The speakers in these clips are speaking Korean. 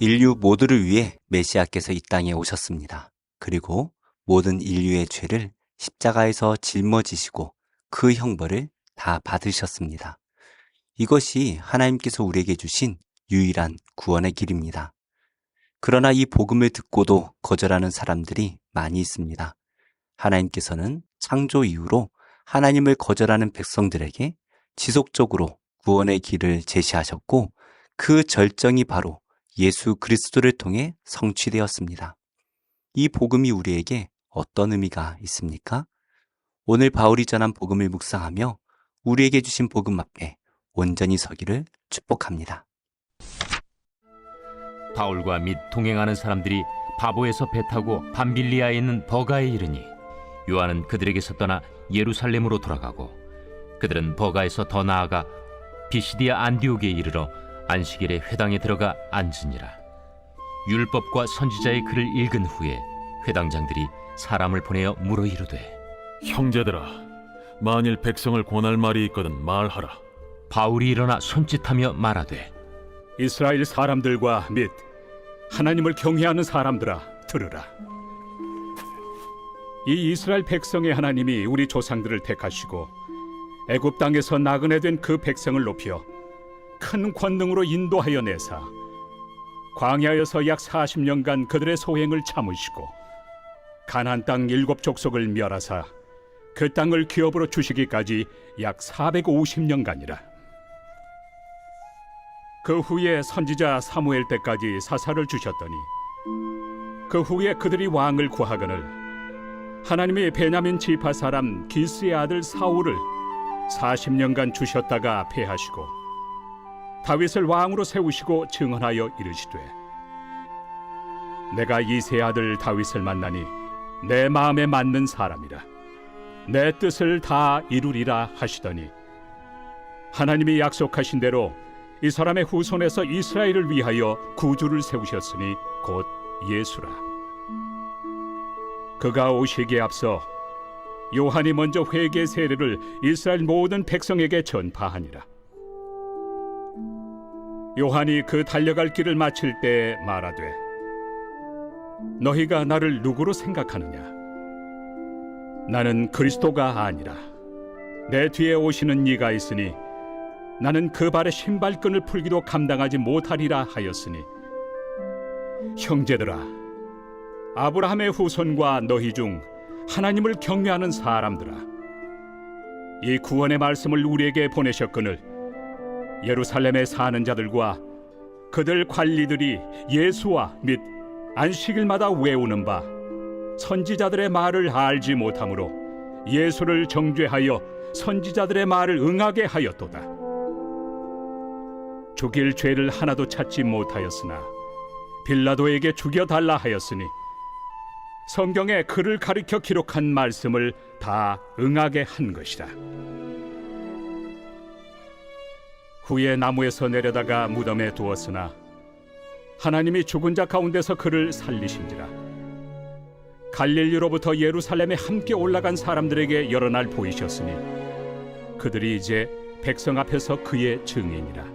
인류 모두를 위해 메시아께서 이 땅에 오셨습니다. 그리고 모든 인류의 죄를 십자가에서 짊어지시고 그 형벌을 다 받으셨습니다. 이것이 하나님께서 우리에게 주신 유일한 구원의 길입니다. 그러나 이 복음을 듣고도 거절하는 사람들이 많이 있습니다. 하나님께서는 창조 이후로 하나님을 거절하는 백성들에게 지속적으로 구원의 길을 제시하셨고 그 절정이 바로 예수 그리스도를 통해 성취되었습니다. 이 복음이 우리에게 어떤 의미가 있습니까? 오늘 바울이 전한 복음을 묵상하며 우리에게 주신 복음 앞에 온전히 서기를 축복합니다. 바울과 및 동행하는 사람들이 바보에서 배 타고 밤빌리아에 있는 버가에 이르니 요한은 그들에게서 떠나 예루살렘으로 돌아가고 그들은 버가에서 더 나아가 비시디아 안디옥에 이르러 안식일에 회당에 들어가 앉으니라. 율법과 선지자의 글을 읽은 후에 회당장들이 사람을 보내어 물어 이르되, 형제들아, 만일 백성을 권할 말이 있거든 말하라. 바울이 일어나 손짓하며 말하되, 이스라엘 사람들과 및 하나님을 경외하는 사람들아, 들으라. 이 이스라엘 백성의 하나님이 우리 조상들을 택하시고 애굽 땅에서 나그네 된 그 백성을 높여 큰 권능으로 인도하여 내사 광야에서 약 40년간 그들의 소행을 참으시고 가나안 땅 7족속을 멸하사 그 땅을 기업으로 주시기까지 약 450년간이라. 그 후에 선지자 사무엘 때까지 사사를 주셨더니 그 후에 그들이 왕을 구하거늘 하나님이 베냐민 지파 사람 기스의 아들 사울을 40년간 주셨다가 패하시고 다윗을 왕으로 세우시고 증언하여 이르시되, 내가 이새의 아들 다윗을 만나니 내 마음에 맞는 사람이라. 내 뜻을 다 이루리라 하시더니 하나님이 약속하신 대로 이 사람의 후손에서 이스라엘을 위하여 구주를 세우셨으니 곧 예수라. 그가 오시기에 앞서 요한이 먼저 회개 세례를 이스라엘 모든 백성에게 전파하니라. 요한이 그 달려갈 길을 마칠 때 말하되, 너희가 나를 누구로 생각하느냐? 나는 그리스도가 아니라 내 뒤에 오시는 이가 있으니 나는 그 발의 신발끈을 풀기도 감당하지 못하리라 하였으니, 형제들아, 아브라함의 후손과 너희 중 하나님을 경외하는 사람들아, 이 구원의 말씀을 우리에게 보내셨거늘 예루살렘에 사는 자들과 그들 관리들이 예수와 및 안식일마다 외우는 바 선지자들의 말을 알지 못하므로 예수를 정죄하여 선지자들의 말을 응하게 하였도다. 죽일 죄를 하나도 찾지 못하였으나 빌라도에게 죽여달라 하였으니 성경에 그를 가리켜 기록한 말씀을 다 응하게 한 것이다. 후에 나무에서 내려다가 무덤에 두었으나 하나님이 죽은 자 가운데서 그를 살리신지라. 갈릴리로부터 예루살렘에 함께 올라간 사람들에게 여러 날 보이셨으니 그들이 이제 백성 앞에서 그의 증인이라.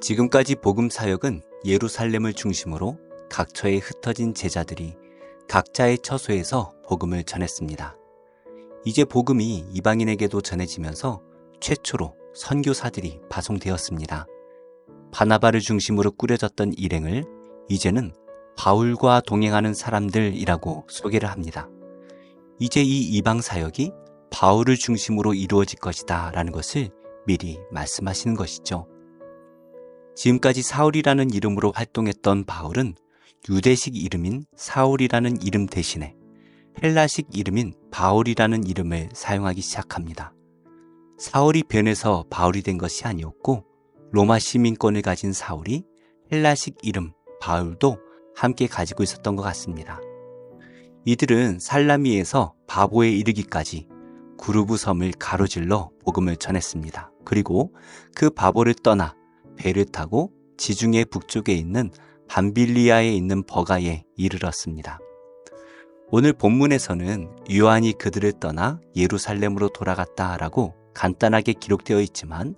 지금까지 복음 사역은 예루살렘을 중심으로 각처에 흩어진 제자들이 각자의 처소에서 복음을 전했습니다. 이제 복음이 이방인에게도 전해지면서 최초로 선교사들이 파송되었습니다. 바나바를 중심으로 꾸려졌던 일행을 이제는 바울과 동행하는 사람들이라고 소개를 합니다. 이제 이 이방 사역이 바울을 중심으로 이루어질 것이다 라는 것을 미리 말씀하시는 것이죠. 지금까지 사울이라는 이름으로 활동했던 바울은 유대식 이름인 사울이라는 이름 대신에 헬라식 이름인 바울이라는 이름을 사용하기 시작합니다. 사울이 변해서 바울이 된 것이 아니었고 로마 시민권을 가진 사울이 헬라식 이름 바울도 함께 가지고 있었던 것 같습니다. 이들은 살라미에서 바보에 이르기까지 구르브 섬을 가로질러 복음을 전했습니다. 그리고 그 바보를 떠나 배를 타고 지중해 북쪽에 있는 밤빌리아에 있는 버가에 이르렀습니다. 오늘 본문에서는 요한이 그들을 떠나 예루살렘으로 돌아갔다라고 간단하게 기록되어 있지만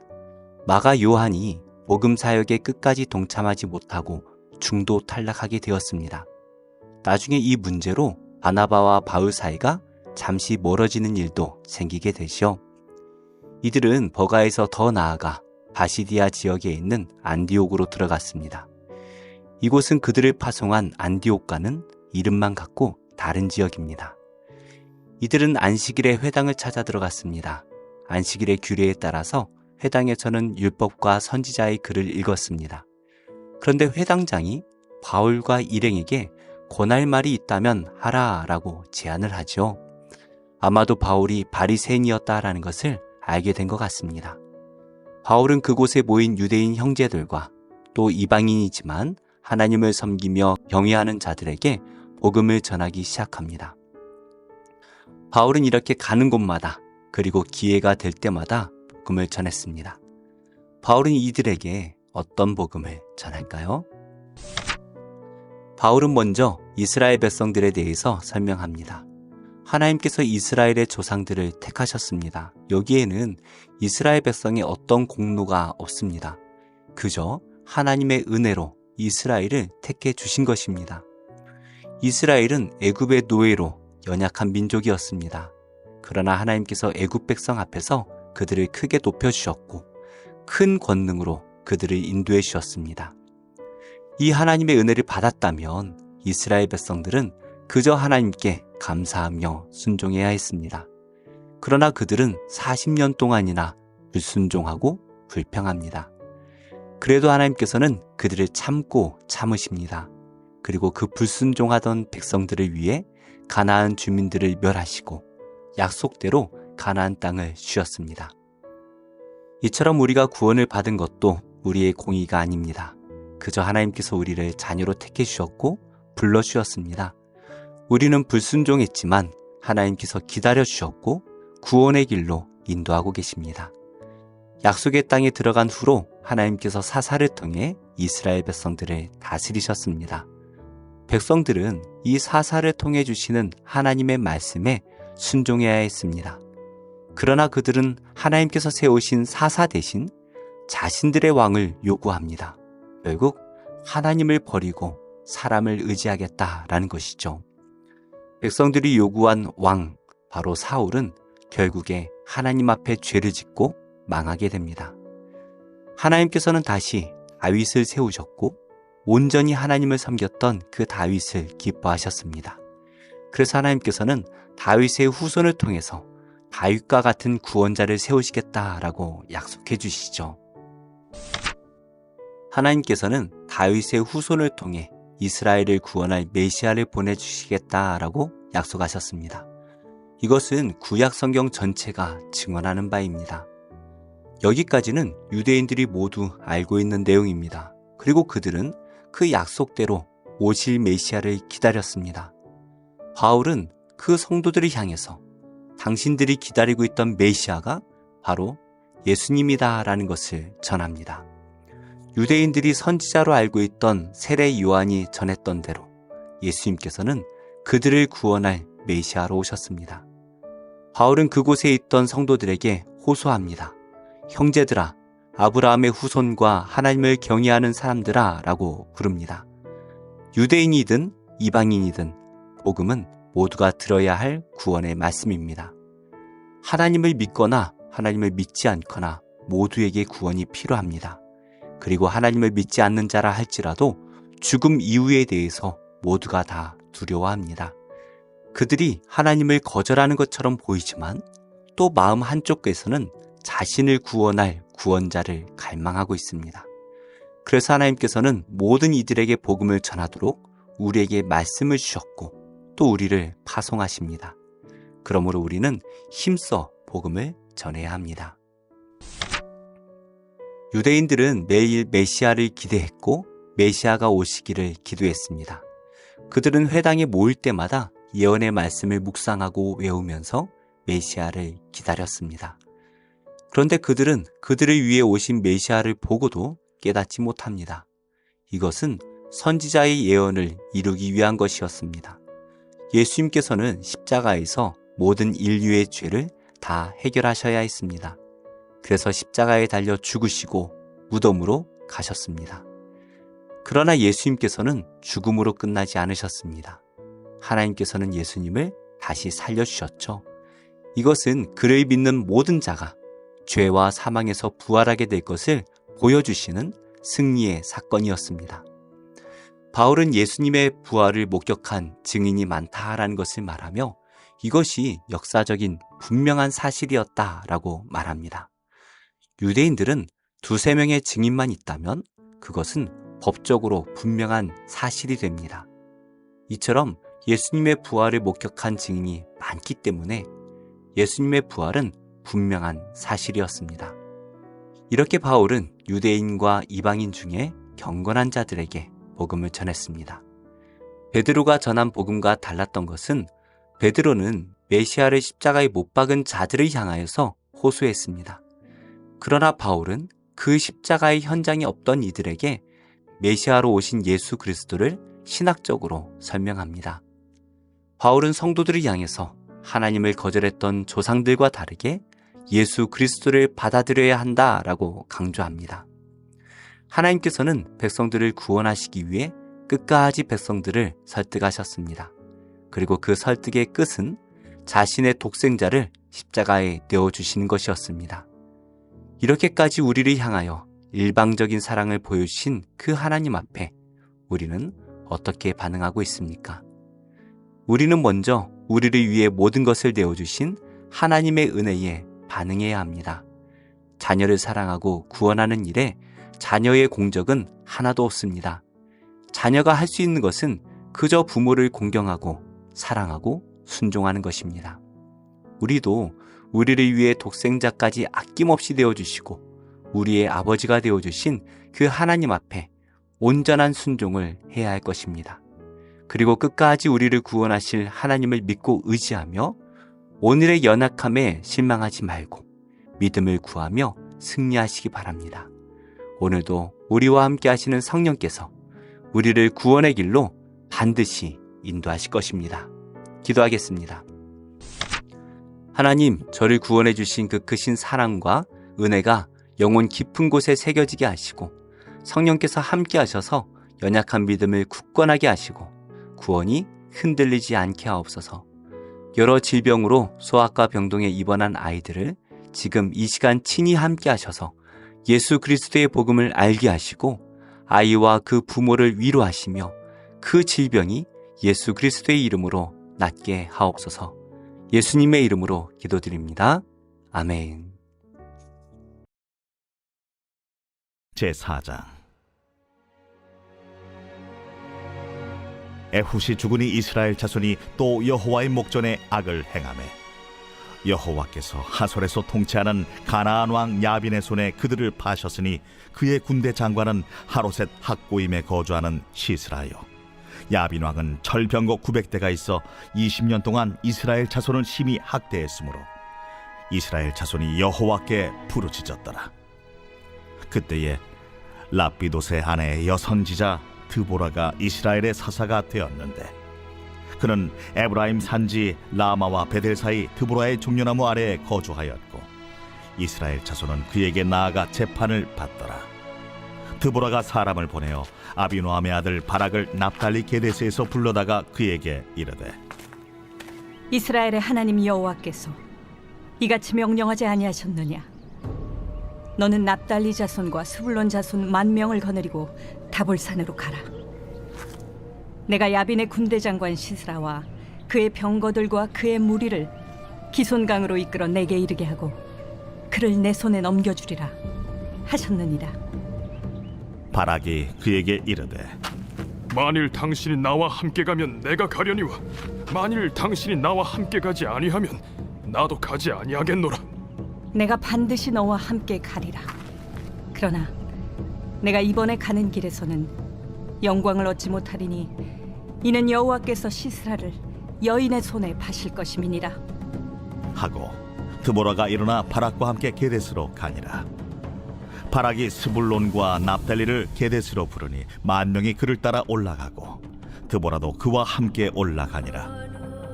마가 요한이 복음 사역에 끝까지 동참하지 못하고 중도 탈락하게 되었습니다. 나중에 이 문제로 바나바와 바울 사이가 잠시 멀어지는 일도 생기게 되죠. 이들은 버가에서 더 나아가 바시디아 지역에 있는 안디옥으로 들어갔습니다. 이곳은 그들을 파송한 안디옥과는 이름만 같고 다른 지역입니다. 이들은 안식일에 회당을 찾아 들어갔습니다. 안식일의 규례에 따라서 회당에서는 율법과 선지자의 글을 읽었습니다. 그런데 회당장이 바울과 일행에게 권할 말이 있다면 하라라고 제안을 하죠. 아마도 바울이 바리새인이었다라는 것을 알게 된 것 같습니다. 바울은 그곳에 모인 유대인 형제들과 또 이방인이지만 하나님을 섬기며 경외하는 자들에게 복음을 전하기 시작합니다. 바울은 이렇게 가는 곳마다 그리고 기회가 될 때마다 복음을 전했습니다. 바울은 이들에게 어떤 복음을 전할까요? 바울은 먼저 이스라엘 백성들에 대해서 설명합니다. 하나님께서 이스라엘의 조상들을 택하셨습니다. 여기에는 이스라엘 백성의 어떤 공로가 없습니다. 그저 하나님의 은혜로 이스라엘을 택해 주신 것입니다. 이스라엘은 애굽의 노예로 연약한 민족이었습니다. 그러나 하나님께서 애굽 백성 앞에서 그들을 크게 높여주셨고 큰 권능으로 그들을 인도해 주셨습니다. 이 하나님의 은혜를 받았다면 이스라엘 백성들은 그저 하나님께 감사하며 순종해야 했습니다. 그러나 그들은 40년 동안이나 불순종하고 불평합니다. 그래도 하나님께서는 그들을 참고 참으십니다. 그리고 그 불순종하던 백성들을 위해 가나안 주민들을 멸하시고 약속대로 가나안 땅을 주셨습니다. 이처럼 우리가 구원을 받은 것도 우리의 공의가 아닙니다. 그저 하나님께서 우리를 자녀로 택해 주셨고 불러 주셨습니다. 우리는 불순종했지만 하나님께서 기다려 주셨고 구원의 길로 인도하고 계십니다. 약속의 땅에 들어간 후로 하나님께서 사사를 통해 이스라엘 백성들을 다스리셨습니다. 백성들은 이 사사를 통해 주시는 하나님의 말씀에 순종해야 했습니다. 그러나 그들은 하나님께서 세우신 사사 대신 자신들의 왕을 요구합니다. 결국 하나님을 버리고 사람을 의지하겠다라는 것이죠. 백성들이 요구한 왕, 바로 사울은 결국에 하나님 앞에 죄를 짓고 망하게 됩니다. 하나님께서는 다시 다윗을 세우셨고 온전히 하나님을 섬겼던 그 다윗을 기뻐하셨습니다. 그래서 하나님께서는 다윗의 후손을 통해서 다윗과 같은 구원자를 세우시겠다라고 약속해 주시죠. 하나님께서는 다윗의 후손을 통해 이스라엘을 구원할 메시아를 보내주시겠다라고 약속하셨습니다. 이것은 구약 성경 전체가 증언하는 바입니다. 여기까지는 유대인들이 모두 알고 있는 내용입니다. 그리고 그들은 그 약속대로 오실 메시아를 기다렸습니다. 바울은 그 성도들을 향해서 당신들이 기다리고 있던 메시아가 바로 예수님이다라는 것을 전합니다. 유대인들이 선지자로 알고 있던 세례 요한이 전했던 대로 예수님께서는 그들을 구원할 메시아로 오셨습니다. 바울은 그곳에 있던 성도들에게 호소합니다. 형제들아, 아브라함의 후손과 하나님을 경외하는 사람들아 라고 부릅니다. 유대인이든 이방인이든 복음은 모두가 들어야 할 구원의 말씀입니다. 하나님을 믿거나 하나님을 믿지 않거나 모두에게 구원이 필요합니다. 그리고 하나님을 믿지 않는 자라 할지라도 죽음 이후에 대해서 모두가 다 두려워합니다. 그들이 하나님을 거절하는 것처럼 보이지만 또 마음 한쪽에서는 자신을 구원할 구원자를 갈망하고 있습니다. 그래서 하나님께서는 모든 이들에게 복음을 전하도록 우리에게 말씀을 주셨고 또 우리를 파송하십니다. 그러므로 우리는 힘써 복음을 전해야 합니다. 유대인들은 매일 메시아를 기대했고 메시아가 오시기를 기도했습니다. 그들은 회당에 모일 때마다 예언의 말씀을 묵상하고 외우면서 메시아를 기다렸습니다. 그런데 그들은 그들을 위해 오신 메시아를 보고도 깨닫지 못합니다. 이것은 선지자의 예언을 이루기 위한 것이었습니다. 예수님께서는 십자가에서 모든 인류의 죄를 다 해결하셔야 했습니다. 그래서 십자가에 달려 죽으시고 무덤으로 가셨습니다. 그러나 예수님께서는 죽음으로 끝나지 않으셨습니다. 하나님께서는 예수님을 다시 살려주셨죠. 이것은 그를 믿는 모든 자가 죄와 사망에서 부활하게 될 것을 보여주시는 승리의 사건이었습니다. 바울은 예수님의 부활을 목격한 증인이 많다라는 것을 말하며 이것이 역사적인 분명한 사실이었다라고 말합니다. 유대인들은 두세 명의 증인만 있다면 그것은 법적으로 분명한 사실이 됩니다. 이처럼 예수님의 부활을 목격한 증인이 많기 때문에 예수님의 부활은 분명한 사실이었습니다. 이렇게 바울은 유대인과 이방인 중에 경건한 자들에게 복음을 전했습니다. 베드로가 전한 복음과 달랐던 것은 베드로는 메시아를 십자가에 못 박은 자들을 향하여서 호소했습니다. 그러나 바울은 그 십자가의 현장에 없던 이들에게 메시아로 오신 예수 그리스도를 신학적으로 설명합니다. 바울은 성도들을 향해서 하나님을 거절했던 조상들과 다르게 예수 그리스도를 받아들여야 한다라고 강조합니다. 하나님께서는 백성들을 구원하시기 위해 끝까지 백성들을 설득하셨습니다. 그리고 그 설득의 끝은 자신의 독생자를 십자가에 내어주시는 것이었습니다. 이렇게까지 우리를 향하여 일방적인 사랑을 보여주신 그 하나님 앞에 우리는 어떻게 반응하고 있습니까? 우리는 먼저 우리를 위해 모든 것을 내어주신 하나님의 은혜에 반응해야 합니다. 자녀를 사랑하고 구원하는 일에 자녀의 공적은 하나도 없습니다. 자녀가 할 수 있는 것은 그저 부모를 공경하고 사랑하고 순종하는 것입니다. 우리도 우리를 위해 독생자까지 아낌없이 되어주시고 우리의 아버지가 되어주신 그 하나님 앞에 온전한 순종을 해야 할 것입니다. 그리고 끝까지 우리를 구원하실 하나님을 믿고 의지하며 오늘의 연약함에 실망하지 말고 믿음을 구하며 승리하시기 바랍니다. 오늘도 우리와 함께 하시는 성령께서 우리를 구원의 길로 반드시 인도하실 것입니다. 기도하겠습니다. 하나님, 저를 구원해 주신 그 크신 사랑과 은혜가 영혼 깊은 곳에 새겨지게 하시고 성령께서 함께 하셔서 연약한 믿음을 굳건하게 하시고 구원이 흔들리지 않게 하옵소서. 여러 질병으로 소아과 병동에 입원한 아이들을 지금 이 시간 친히 함께 하셔서 예수 그리스도의 복음을 알게 하시고 아이와 그 부모를 위로하시며 그 질병이 예수 그리스도의 이름으로 낫게 하옵소서. 예수님의 이름으로 기도드립니다. 아멘. 제4장 에훗이 죽으니 이스라엘 자손이 또 여호와의 목전에 악을 행하매 여호와께서 하솔에서 통치하는 가나안 왕 야빈의 손에 그들을 파셨으니 그의 군대 장관은 하로셋 학고임에 거주하는 시스라요. 야빈 왕은 철병거 900대가 있어 20년 동안 이스라엘 자손을 심히 학대했으므로 이스라엘 자손이 여호와께 부르짖었더라. 그때에 랍비돗의 아내 여선지자 드보라가 이스라엘의 사사가 되었는데 그는 에브라임 산지 라마와 베델 사이 드보라의 종려나무 아래에 거주하였고 이스라엘 자손은 그에게 나아가 재판을 받더라. 드보라가 사람을 보내어 아비노함의 아들 바락을 납달리 게데스에서 불러다가 그에게 이르되 이스라엘의 하나님 여호와께서 이같이 명령하지 아니하셨느냐? 너는 납달리 자손과 스불론 자손 10,000명을 거느리고 다볼산으로 가라. 내가 야빈의 군대 장관 시스라와 그의 병거들과 그의 무리를 기손강으로 이끌어 내게 이르게 하고 그를 내 손에 넘겨주리라 하셨느니라. 바락이 그에게 이르되 만일 당신이 나와 함께 가면 내가 가려니와 만일 당신이 나와 함께 가지 아니하면 나도 가지 아니하겠노라. 내가 반드시 너와 함께 가리라. 그러나 내가 이번에 가는 길에서는 영광을 얻지 못하리니 이는 여호와께서 시스라를 여인의 손에 파실 것임이니라 하고 드보라가 일어나 바락과 함께 게데스로 가니라. 바락이 스불론과 납달리를 게데스로 부르니 10,000명이 그를 따라 올라가고 드보라도 그와 함께 올라가니라.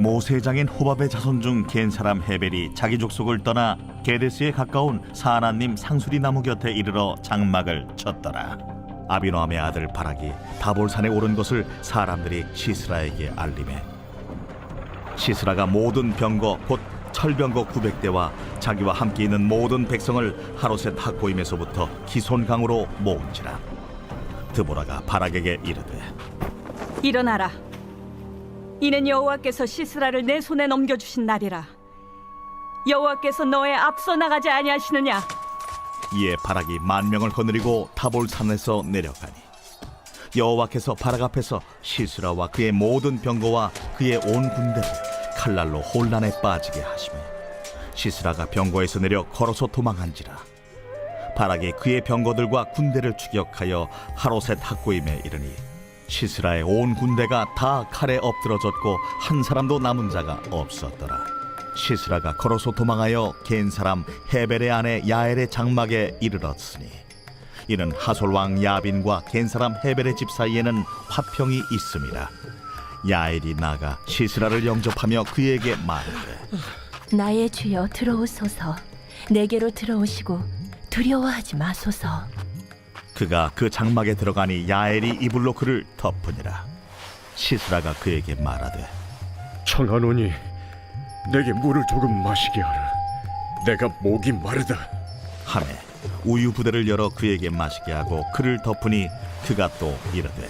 모세장인 호밥의 자손 중 겐 사람 헤벨이 자기 족속을 떠나 게데스에 가까운 사하나님 상수리 나무 곁에 이르러 장막을 쳤더라. 아비노함의 아들 바락이 다볼산에 오른 것을 사람들이 시스라에게 알리매 시스라가 모든 병거 곧 철병거 900대와 자기와 함께 있는 모든 백성을 하롯셋 학고임에서부터 기손강으로 모은지라. 드보라가 바락에게 이르되 일어나라. 이는 여호와께서 시스라를 내 손에 넘겨주신 날이라. 여호와께서 너의 앞서 나가지 아니하시느냐? 이에 바락이 10,000명을 거느리고 타볼산에서 내려가니 여호와께서 바락 앞에서 시스라와 그의 모든 병거와 그의 온 군대를 칼날로 혼란에 빠지게 하시며 시스라가 병거에서 내려 걸어서 도망한지라. 바락이 그의 병거들과 군대를 추격하여 하롯셋 학고임에 이르니 시스라의 온 군대가 다 칼에 엎드러졌고 한 사람도 남은 자가 없었더라. 시스라가 걸어서 도망하여 겐 사람 헤벨의 아내 야엘의 장막에 이르렀으니 이는 하솔 왕 야빈과 겐 사람 헤벨의 집 사이에는 화평이 있음이라. 야엘이 나가 시스라를 영접하며 그에게 말하되 나의 주여 들어오소서. 내게로 들어오시고 두려워하지 마소서. 그가 그 장막에 들어가니 야엘이 이불로 그를 덮으니라. 시스라가 그에게 말하되 청하노니 내게 물을 조금 마시게 하라. 내가 목이 마르다. 하매 우유 부대를 열어 그에게 마시게 하고 그를 덮으니 그가 또 이르되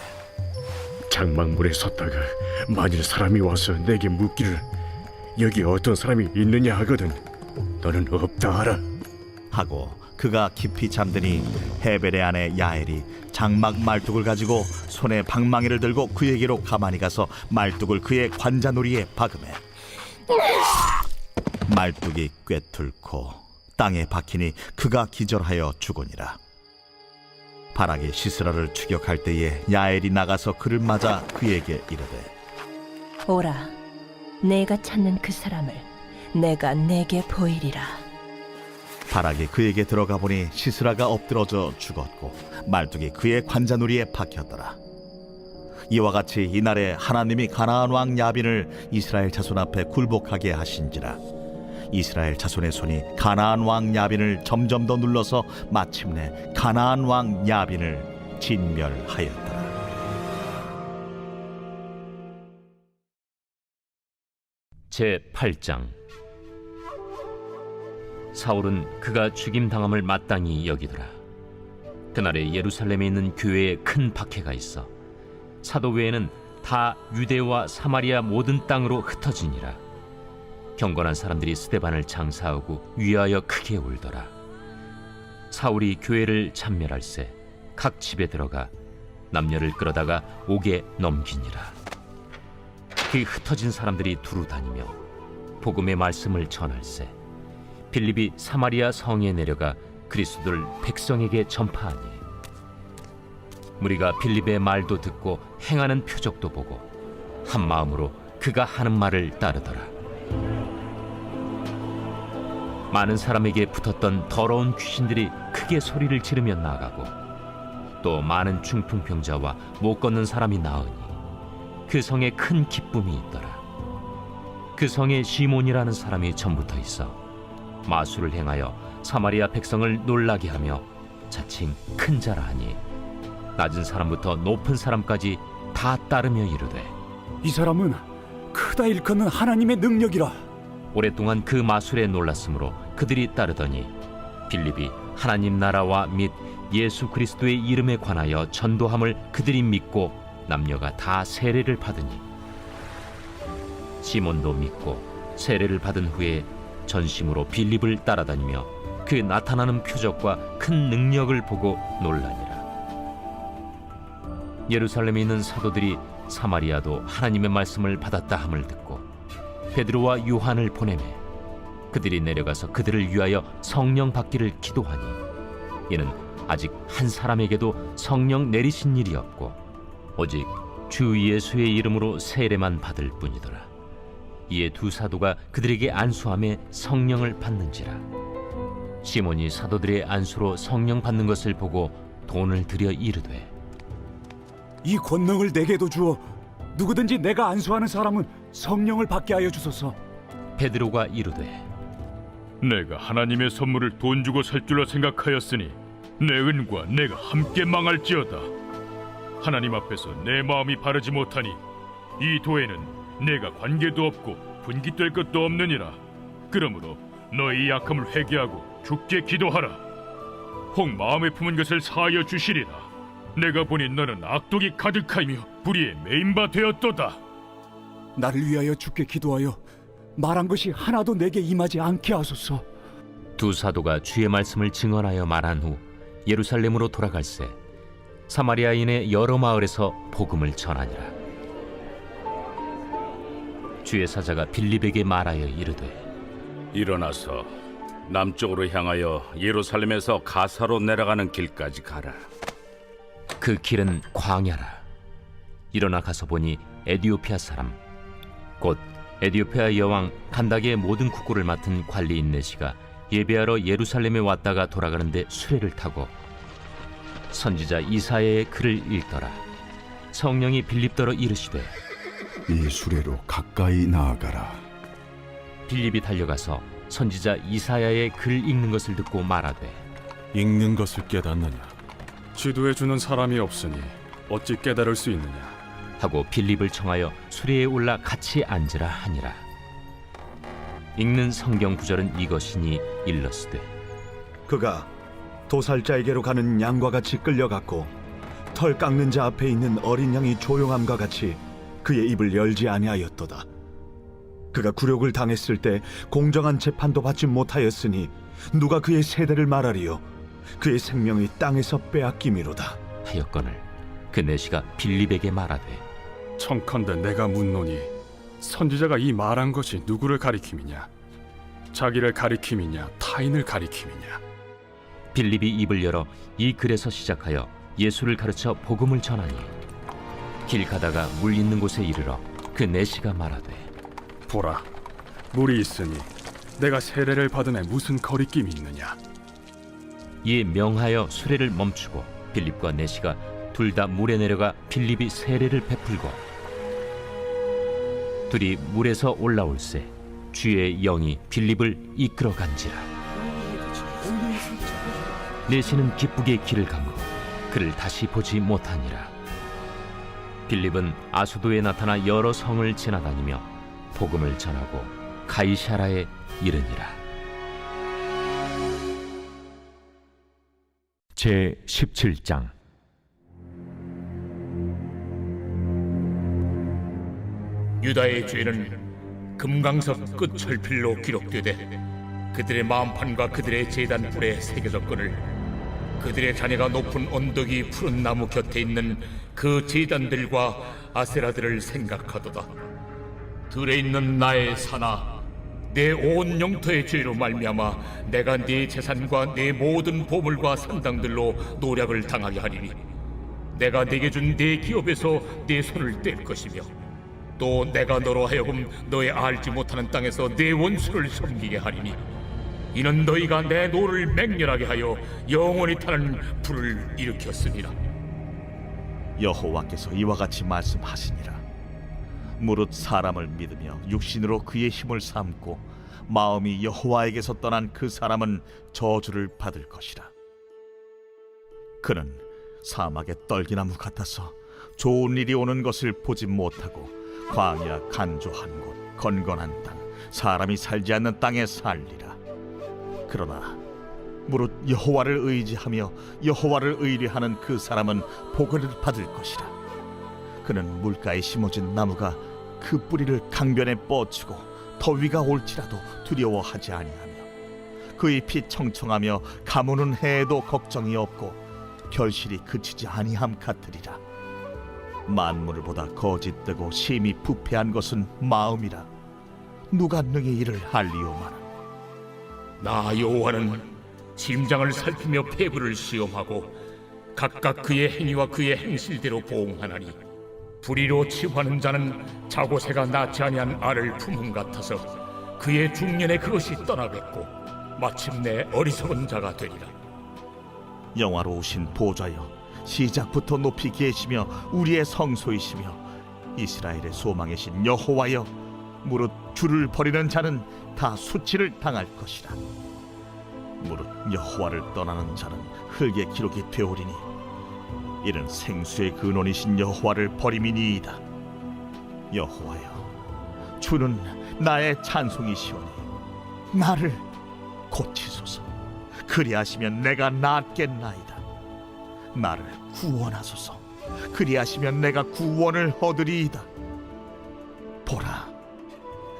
장막물에 섰다가 만일 사람이 와서 내게 묻기를 여기 어떤 사람이 있느냐 하거든 너는 없다 하라. 하고 그가 깊이 잠드니 헤벨의 아내 야엘이 장막 말뚝을 가지고 손에 방망이를 들고 그에게로 가만히 가서 말뚝을 그의 관자놀이에 박으매 말뚝이 꿰뚫고 땅에 박히니 그가 기절하여 죽으니라. 바락이 시스라를 추격할 때에 야엘이 나가서 그를 맞아 그에게 이르되 오라, 내가 찾는 그 사람을 내가 내게 보이리라. 바락이 그에게 들어가 보니 시스라가 엎드러져 죽었고 말뚝이 그의 관자놀이에 박혔더라. 이와 같이 이날에 하나님이 가나안 왕 야빈을 이스라엘 자손 앞에 굴복하게 하신지라. 이스라엘 자손의 손이 가나안 왕 야빈을 점점 더 눌러서 마침내 가나안 왕 야빈을 진멸하였더라. 제 8장. 사울은 그가 죽임당함을 마땅히 여기더라. 그날에 예루살렘에 있는 교회에 큰 박해가 있어 사도 외에는 다 유대와 사마리아 모든 땅으로 흩어지니라. 경건한 사람들이 스데반을 장사하고 위하여 크게 울더라. 사울이 교회를 참멸할세 각 집에 들어가 남녀를 끌어다가 옥에 넘기니라. 그 흩어진 사람들이 두루 다니며 복음의 말씀을 전할세 빌립이 사마리아 성에 내려가 그리스도를 백성에게 전파하니 무리가 빌립의 말도 듣고 행하는 표적도 보고 한 마음으로 그가 하는 말을 따르더라. 많은 사람에게 붙었던 더러운 귀신들이 크게 소리를 지르며 나가고 또 많은 중풍병자와 못 걷는 사람이 나으니 그 성에 큰 기쁨이 있더라. 그 성에 시몬이라는 사람이 전부터 있어 마술을 행하여 사마리아 백성을 놀라게 하며 자칭 큰 자라 하니 낮은 사람부터 높은 사람까지 다 따르며 이르되 이 사람은 크다 일컫는 하나님의 능력이라. 오랫동안 그 마술에 놀랐으므로 그들이 따르더니 빌립이 하나님 나라와 및 예수 그리스도의 이름에 관하여 전도함을 그들이 믿고 남녀가 다 세례를 받으니 시몬도 믿고 세례를 받은 후에 전심으로 빌립을 따라다니며 그 나타나는 표적과 큰 능력을 보고 놀라니라. 예루살렘에 있는 사도들이 사마리아도 하나님의 말씀을 받았다 함을 듣고 베드로와 요한을 보내매 그들이 내려가서 그들을 위하여 성령 받기를 기도하니 이는 아직 한 사람에게도 성령 내리신 일이 없고 오직 주 예수의 이름으로 세례만 받을 뿐이더라. 이에 두 사도가 그들에게 안수함에 성령을 받는지라. 시몬이 사도들의 안수로 성령 받는 것을 보고 돈을 들여 이르되 이 권능을 내게도 주어 누구든지 내가 안수하는 사람은 성령을 받게 하여 주소서. 베드로가 이르되 내가 하나님의 선물을 돈 주고 살 줄로 생각하였으니 내 은과 내가 함께 망할지어다. 하나님 앞에서 내 마음이 바르지 못하니 이 도에는 내가 관계도 없고 분깃될 것도 없느니라. 그러므로 너희 약함을 회개하고 주께 기도하라. 혹 마음에 품은 것을 사하여 주시리라. 내가 보니 너는 악독이 가득하며 불의에 매인 바 되었도다. 나를 위하여 주께 기도하여 말한 것이 하나도 내게 임하지 않게 하소서. 두 사도가 주의 말씀을 증언하여 말한 후 예루살렘으로 돌아갈새 사마리아인의 여러 마을에서 복음을 전하니라. 주의 사자가 빌립에게 말하여 이르되 일어나서 남쪽으로 향하여 예루살렘에서 가사로 내려가는 길까지 가라. 그 길은 광야라. 일어나 가서 보니 에디오피아 사람 곧 에디오피아 여왕 간닥의 모든 국고를 맡은 관리인 네시가 예배하러 예루살렘에 왔다가 돌아가는데 수레를 타고 선지자 이사야의 글을 읽더라. 성령이 빌립더러 이르시되 이 수레로 가까이 나아가라. 빌립이 달려가서 선지자 이사야의 글 읽는 것을 듣고 말하되 읽는 것을 깨닫느냐? 지도해 주는 사람이 없으니 어찌 깨달을 수 있느냐? 하고 빌립을 청하여 수레에 올라 같이 앉으라 하니라. 읽는 성경 구절은 이것이니 일러스되 그가 도살자에게로 가는 양과 같이 끌려갔고 털 깎는 자 앞에 있는 어린 양이 조용함과 같이 그의 입을 열지 아니하였도다. 그가 굴욕을 당했을 때 공정한 재판도 받지 못하였으니 누가 그의 세대를 말하리요? 그의 생명이 땅에서 빼앗김이로다. 하였거늘 그 내시가 빌립에게 말하되 청컨대 내가 묻노니 선지자가 이 말한 것이 누구를 가리킴이냐? 자기를 가리킴이냐? 타인을 가리킴이냐? 빌립이 입을 열어 이 글에서 시작하여 예수를 가르쳐 복음을 전하니 길 가다가 물 있는 곳에 이르러 그 내시가 말하되 보라, 물이 있으니 내가 세례를 받음에 무슨 거리낌이 있느냐? 이에 명하여 수레를 멈추고 빌립과 내시가 둘 다 물에 내려가 빌립이 세례를 베풀고 둘이 물에서 올라올새 주의 영이 빌립을 이끌어간지라. 내시는 기쁘게 길을 가고 그를 다시 보지 못하니라. 빌립은 아수도에 나타나 여러 성을 지나다니며 복음을 전하고 가이사라에 이르니라. 제 17장. 유다의 죄는 금강석 끝 철필로 기록되되 그들의 마음판과 그들의 제단 뿔에 새겨졌거늘 그들의 자녀가 높은 언덕이 푸른 나무 곁에 있는 그 제단들과 아세라들을 생각하도다. 들에 있는 나의 산아, 내 온 영토의 죄로 말미암아 내가 네 재산과 내 모든 보물과 산당들로 노략을 당하게 하리니 내가 네게 준 네 기업에서 네 손을 뗄 것이며 또 내가 너로 하여금 너의 알지 못하는 땅에서 네 원수를 섬기게 하리니 이는 너희가 내 노를 맹렬하게 하여 영원히 타는 불을 일으켰습니다. 여호와께서 이와 같이 말씀하시니라. 무릇 사람을 믿으며 육신으로 그의 힘을 삼고 마음이 여호와에게서 떠난 그 사람은 저주를 받을 것이라. 그는 사막의 떨기나무 같아서 좋은 일이 오는 것을 보지 못하고 광야 간조한 곳 건건한 땅 사람이 살지 않는 땅에 살리라. 그러나 무릇 여호와를 의지하며 여호와를 의뢰하는 그 사람은 복을 받을 것이라. 그는 물가에 심어진 나무가 그 뿌리를 강변에 뻗치고 더위가 올지라도 두려워하지 아니하며 그의 피 청청하며 가무는 해에도 걱정이 없고 결실이 그치지 아니함 같으리라. 만물을 보다 거짓되고 심히 부패한 것은 마음이라. 누가 능히 이를 알리오마나. 나 여호와는 심장을 살피며 폐부를 시험하고 각각 그의 행위와 그의 행실대로 보응하나니 불의로 치부하는 자는 자고새가 낳지 아니한 알을 품음 같아서 그의 중년에 그것이 떠나겠고 마침내 어리석은 자가 되리라. 영화로우신 보좌여, 시작부터 높이 계시며 우리의 성소이시며 이스라엘의 소망이신 여호와여, 무릇 주를 버리는 자는 다 수치를 당할 것이라. 무릇 여호와를 떠나는 자는 흙의 기록이 되오리니 이는 생수의 근원이신 여호와를 버림이니이다. 여호와여, 주는 나의 찬송이시오니 나를 고치소서. 그리하시면 내가 낫겠나이다. 나를 구원하소서. 그리하시면 내가 구원을 얻으리이다. 보라,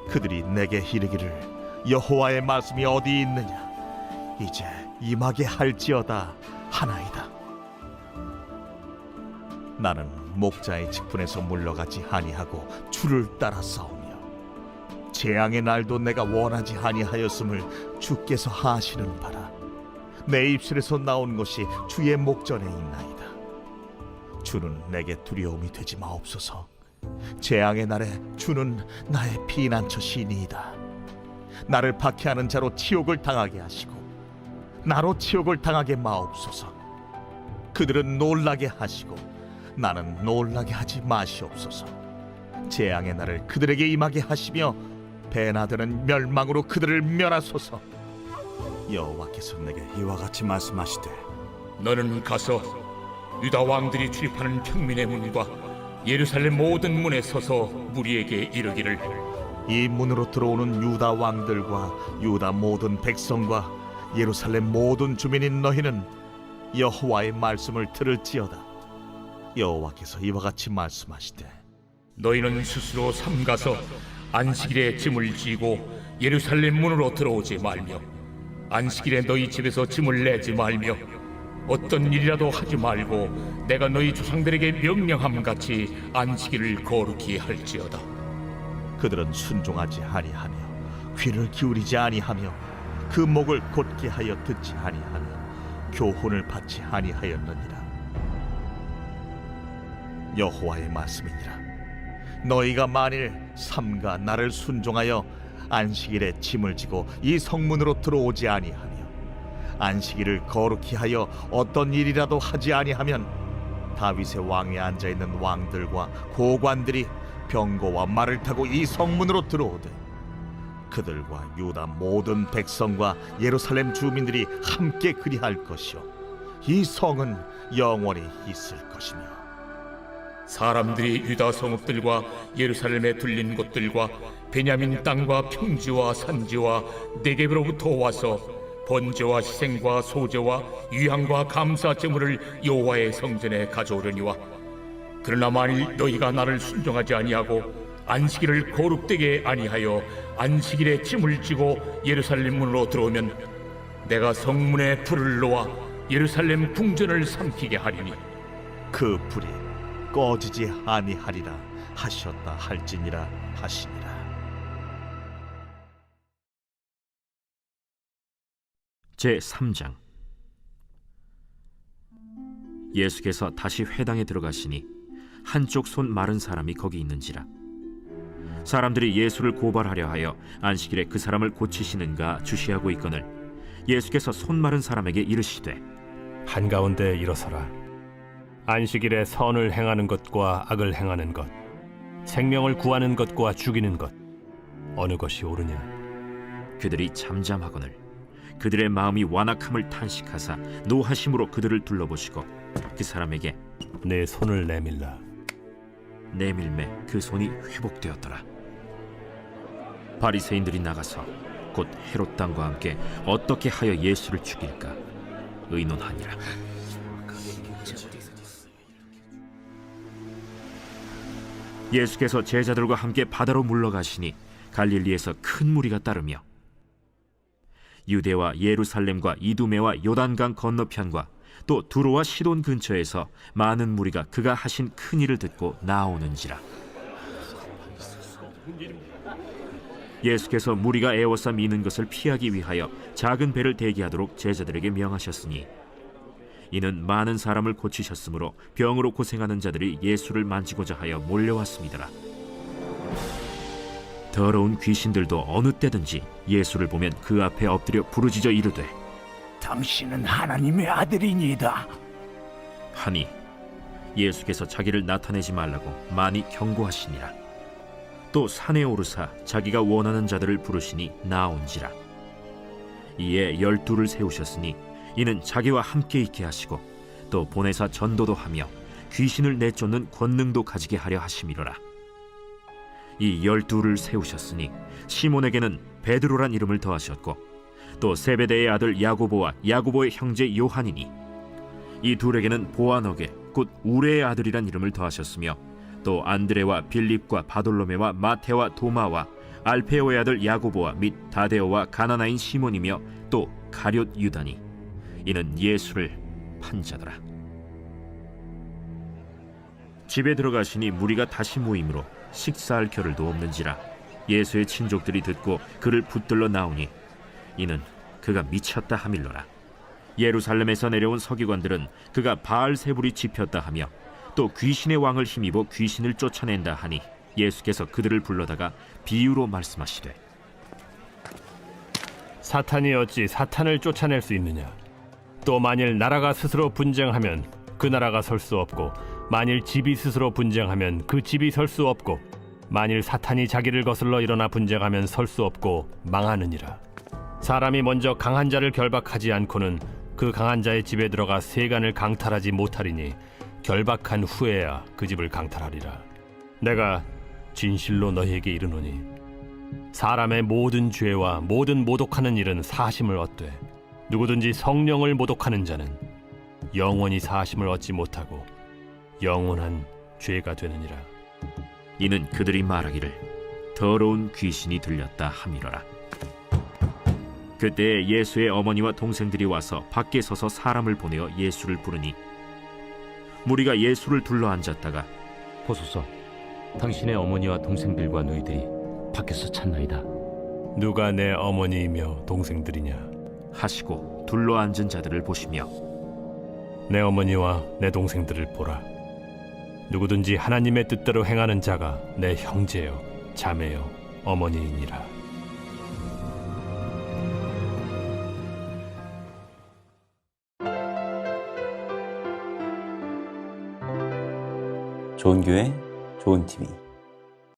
그들이 내게 이르기를 여호와의 말씀이 어디 있느냐, 이제 임하게 할지어다 하나이다. 나는 목자의 직분에서 물러가지 아니하고 주를 따라 싸우며 재앙의 날도 내가 원하지 아니하였음을 주께서 하시는 바라. 내 입술에서 나온 것이 주의 목전에 있나이다. 주는 내게 두려움이 되지 마옵소서. 재앙의 날에 주는 나의 피난처시니이다. 나를 박해하는 자로 치욕을 당하게 하시고 나로 치욕을 당하게 마옵소서. 그들은 놀라게 하시고 나는 놀라게 하지 마시옵소서. 재앙의 날을 그들에게 임하게 하시며 배나 드는 멸망으로 그들을 멸하소서. 여호와께서 내게 이와 같이 말씀하시되, 너는 가서 유다 왕들이 출입하는 평민의 문과 예루살렘 모든 문에 서서 무리에게 이르기를, 이 문으로 들어오는 유다 왕들과 유다 모든 백성과 예루살렘 모든 주민인 너희는 여호와의 말씀을 들을지어다. 여호와께서 이와 같이 말씀하시되, 너희는 스스로 삼가서 안식일에 짐을 지고 예루살렘 문으로 들어오지 말며 안식일에 너희 집에서 짐을 내지 말며 어떤 일이라도 하지 말고 내가 너희 조상들에게 명령함 같이 안식일을 거룩히 할지어다. 그들은 순종하지 아니하며 귀를 기울이지 아니하며 그 목을 곧게 하여 듣지 아니하며 교훈을 받지 아니하였느니라. 여호와의 말씀이니라. 너희가 만일 삼가 나를 순종하여 안식일에 짐을 지고 이 성문으로 들어오지 아니하며 안식일을 거룩히 하여 어떤 일이라도 하지 아니하면 다윗의 왕위에 앉아있는 왕들과 고관들이 병거와 말을 타고 이 성문으로 들어오되 그들과 유다 모든 백성과 예루살렘 주민들이 함께 그리할 것이요 이 성은 영원히 있을 것이며 사람들이 유다 성읍들과 예루살렘에 둘린 곳들과 베냐민 땅과 평지와 산지와 네겝으로부터 와서 번제와 희생과 소제와 유향과 감사 제물을 여호와의 성전에 가져오려니와 그러나 만일 너희가 나를 순종하지 아니하고 안식일을 거룩되게 아니하여 안식일에 짐을 지고 예루살렘 문으로 들어오면 내가 성문에 불을 놓아 예루살렘 궁전을 삼키게 하리니 그 불이 꺼지지 아니하리라 하셨다 할지니라 하시니라. 제3장. 예수께서 다시 회당에 들어가시니 한쪽 손 마른 사람이 거기 있는지라. 사람들이 예수를 고발하려 하여 안식일에 그 사람을 고치시는가 주시하고 있거늘 예수께서 손 마른 사람에게 이르시되, 한가운데 일어서라. 안식일에 선을 행하는 것과 악을 행하는 것, 생명을 구하는 것과 죽이는 것, 어느 것이 옳으냐? 그들이 잠잠하거늘 그들의 마음이 완악함을 탄식하사 노하심으로 그들을 둘러보시고 그 사람에게 내 손을 내밀라. 내밀매 그 손이 회복되었더라. 바리새인들이 나가서 곧 헤롯 당과 함께 어떻게 하여 예수를 죽일까 의논하니라. 예수께서 제자들과 함께 바다로 물러가시니 갈릴리에서 큰 무리가 따르며 유대와 예루살렘과 이두메와 요단강 건너편과 또 두로와 시돈 근처에서 많은 무리가 그가 하신 큰 일을 듣고 나오는지라. 예수께서 무리가 애워싸 미는 것을 피하기 위하여 작은 배를 대기하도록 제자들에게 명하셨으니 이는 많은 사람을 고치셨으므로 병으로 고생하는 자들이 예수를 만지고자 하여 몰려왔습니다. 더러운 귀신들도 어느 때든지 예수를 보면 그 앞에 엎드려 부르짖어 이르되, 당신은 하나님의 아들이니이다 하니 예수께서 자기를 나타내지 말라고 많이 경고하시니라. 또 산에 오르사 자기가 원하는 자들을 부르시니 나온지라. 이에 12를 세우셨으니 이는 자기와 함께 있게 하시고 또 보내사 전도도 하며 귀신을 내쫓는 권능도 가지게 하려 하심이로라. 이 12를 세우셨으니 시몬에게는 베드로란 이름을 더하셨고 또 세베대의 아들 야고보와 야고보의 형제 요한이니 이 둘에게는 보아너게 곧 우레의 아들이란 이름을 더하셨으며 또 안드레와 빌립과 바돌로메와 마테와 도마와 알페오의 아들 야고보와 및 다데오와 가나나인 시몬이며 또 가룟 유다니 이는 예수를 판 자더라. 집에 들어가시니 무리가 다시 모이므로 식사할 겨를도 없는지라. 예수의 친족들이 듣고 그를 붙들러 나오니 이는 그가 미쳤다 하밀러라. 예루살렘에서 내려온 서기관들은 그가 바알세불이 집혔다 하며 또 귀신의 왕을 힘입어 귀신을 쫓아낸다 하니 예수께서 그들을 불러다가 비유로 말씀하시되 사탄이 어찌 사탄을 쫓아낼 수 있느냐? 또 만일 나라가 스스로 분쟁하면 그 나라가 설 수 없고 만일 집이 스스로 분쟁하면 그 집이 설 수 없고 만일 사탄이 자기를 거슬러 일어나 분쟁하면 설 수 없고 망하느니라. 사람이 먼저 강한 자를 결박하지 않고는 그 강한 자의 집에 들어가 세간을 강탈하지 못하리니 결박한 후에야 그 집을 강탈하리라. 내가 진실로 너희에게 이르노니 사람의 모든 죄와 모든 모독하는 일은 사심을 얻되 누구든지 성령을 모독하는 자는 영원히 사심을 얻지 못하고 영원한 죄가 되느니라. 이는 그들이 말하기를 더러운 귀신이 들렸다 함이로라. 그때 예수의 어머니와 동생들이 와서 밖에 서서 사람을 보내어 예수를 부르니 무리가 예수를 둘러 앉았다가 보소서, 당신의 어머니와 동생들과 너희들이 밖에서 찾나이다 누가 내 어머니이며 동생들이냐 하시고 둘러 앉은 자들을 보시며 내 어머니와 내 동생들을 보라. 누구든지 하나님의 뜻대로 행하는 자가 내 형제요 자매요 어머니이니라. 좋은 교회, 좋은 TV